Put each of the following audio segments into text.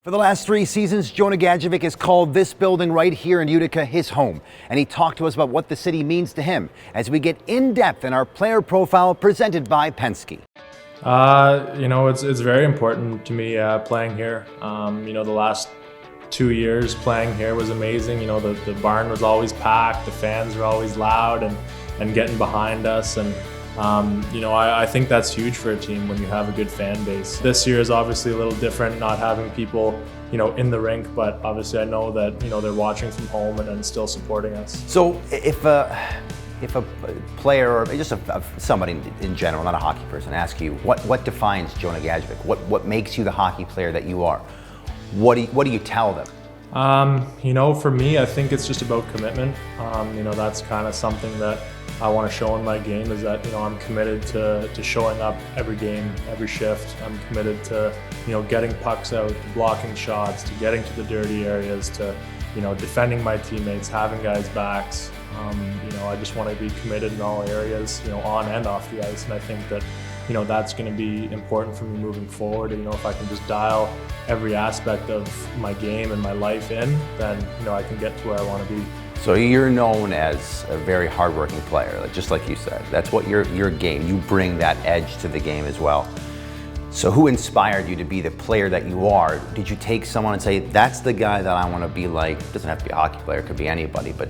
For the last 3 seasons, Jonah Gadjovich has called this building right here in Utica his home, and he talked to us about what the city means to him as we get in depth in our player profile presented by Penske. It's very important to me playing here. The last 2 years playing here was amazing. The barn was always packed, the fans were always loud and getting behind us. And I think that's huge for a team when you have a good fan base. This year is obviously a little different, not having people, in the rink, but obviously I know that, they're watching from home and still supporting us. So if a player or just somebody in general, not a hockey person, asks you what defines Jonah Gadjovich, what makes you the hockey player that you are, what do you tell them? For me, I think it's just about commitment. That's kind of something that I want to show in my game, is that, I'm committed to showing up every game, every shift. I'm committed to, getting pucks out, to blocking shots, to getting to the dirty areas, to, defending my teammates, having guys' backs. I just want to be committed in all areas, on and off the ice. And I think that, that's going to be important for me moving forward. If I can just dial every aspect of my game and my life in, then, I can get to where I want to be. So you're known as a very hardworking player, just like you said. That's what your game. You bring that edge to the game as well. So who inspired you to be the player that you are? Did you take someone and say, that's the guy that I want to be like? It doesn't have to be a hockey player, it could be anybody, but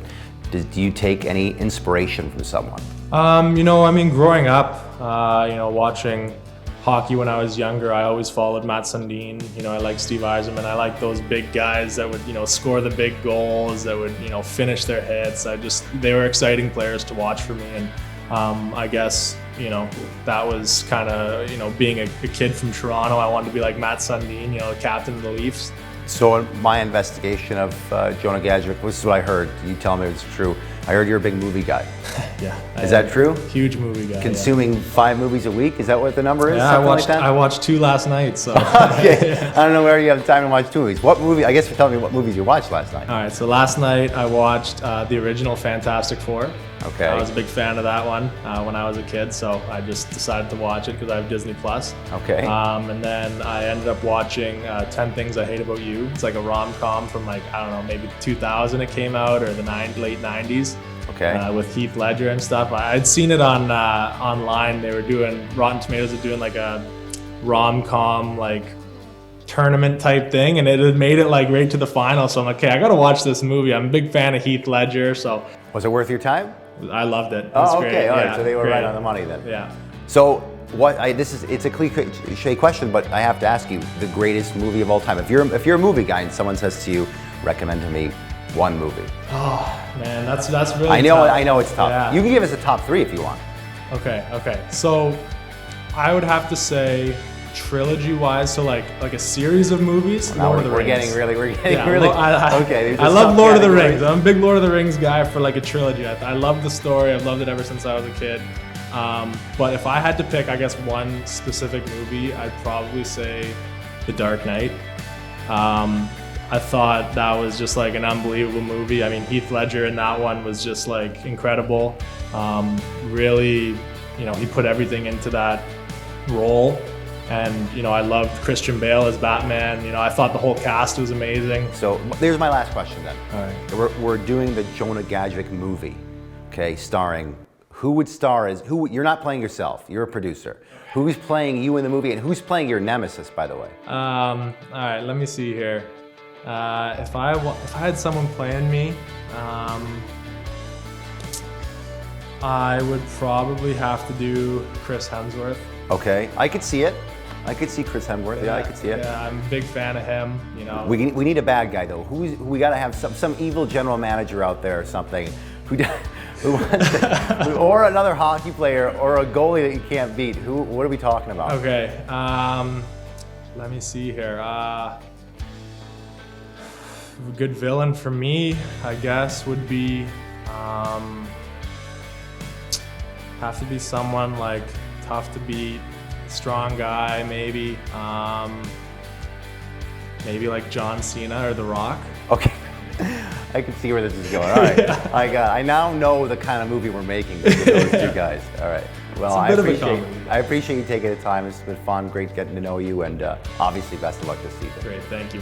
do you take any inspiration from someone? Growing up, watching hockey when I was younger, I always followed Matt Sundin. I like Steve Yzerman. I like those big guys that would, score the big goals, that would, finish their hits. They were exciting players to watch for me. And I guess, that was kind of, being a kid from Toronto, I wanted to be like Matt Sundin, captain of the Leafs. So in my investigation of Jonah Gadjovich, this is what I heard. You tell me if it's true. I heard you're a big movie guy. Yeah. Is that true? Huge movie guy. Consuming 5 movies a week? Is that what the number is? Yeah, I watched 2 last night. So. Okay. I don't know where you have the time to watch 2 movies. What movie? I guess you're telling me what movies you watched last night. All right. So last night I watched the original Fantastic Four. Okay. I was a big fan of that one when I was a kid, so I just decided to watch it because I have Disney Plus. Okay. And then I ended up watching 10 Things I Hate About You. It's like a rom-com from maybe 2000 it came out, or the late 90s. Okay. With Heath Ledger and stuff. I'd seen it on online. They were doing, Rotten Tomatoes were doing like a rom-com tournament type thing, and it had made it right to the final. So I'm like, okay, I gotta watch this movie. I'm a big fan of Heath Ledger, so. Was it worth your time? I loved it. It was okay, great. all right. Yeah, So they were great. right on the money then. Yeah. So it's a cliche question, but I have to ask you, the greatest movie of all time. If you're a movie guy and someone says to you, recommend to me one movie. Oh man, that's really I tough. know it's tough. Yeah. You can give us a top 3 if you want. Okay. So I would have to say trilogy-wise, so like a series of movies. Well, Lord of the Rings. We're getting really. Okay. I love Lord of the Rings. I'm a big Lord of the Rings guy for a trilogy. I love the story. I've loved it ever since I was a kid. But if I had to pick, I guess, one specific movie, I'd probably say The Dark Knight. I thought that was just an unbelievable movie. I mean, Heath Ledger in that one was just incredible. Really, he put everything into that role. And, I loved Christian Bale as Batman. I thought the whole cast was amazing. So there's my last question then. All right. We're doing the Jonah Gadjovich movie, okay, starring, who would star as, you're not playing yourself, you're a producer. Who's playing you in the movie, and who's playing your nemesis, by the way? All right, let me see here. If I had someone playing me, I would probably have to do Chris Hemsworth. Okay, I could see it. I could see Chris Hemsworth. Yeah, I could see it. Yeah, I'm a big fan of him. We need a bad guy though. We got to have some evil general manager out there or something who wants to, or another hockey player or a goalie that you can't beat. What are we talking about? Okay. Let me see here. A good villain for me, I guess, would be have to be someone tough to beat, strong guy, maybe. Maybe John Cena or The Rock. Okay. I can see where this is going. All right. Yeah. I now know the kind of movie we're making with those 2 guys. All right. Well, a bit of a comedy. I appreciate you taking the time. It's been fun, great getting to know you, and obviously best of luck this season. Great, thank you.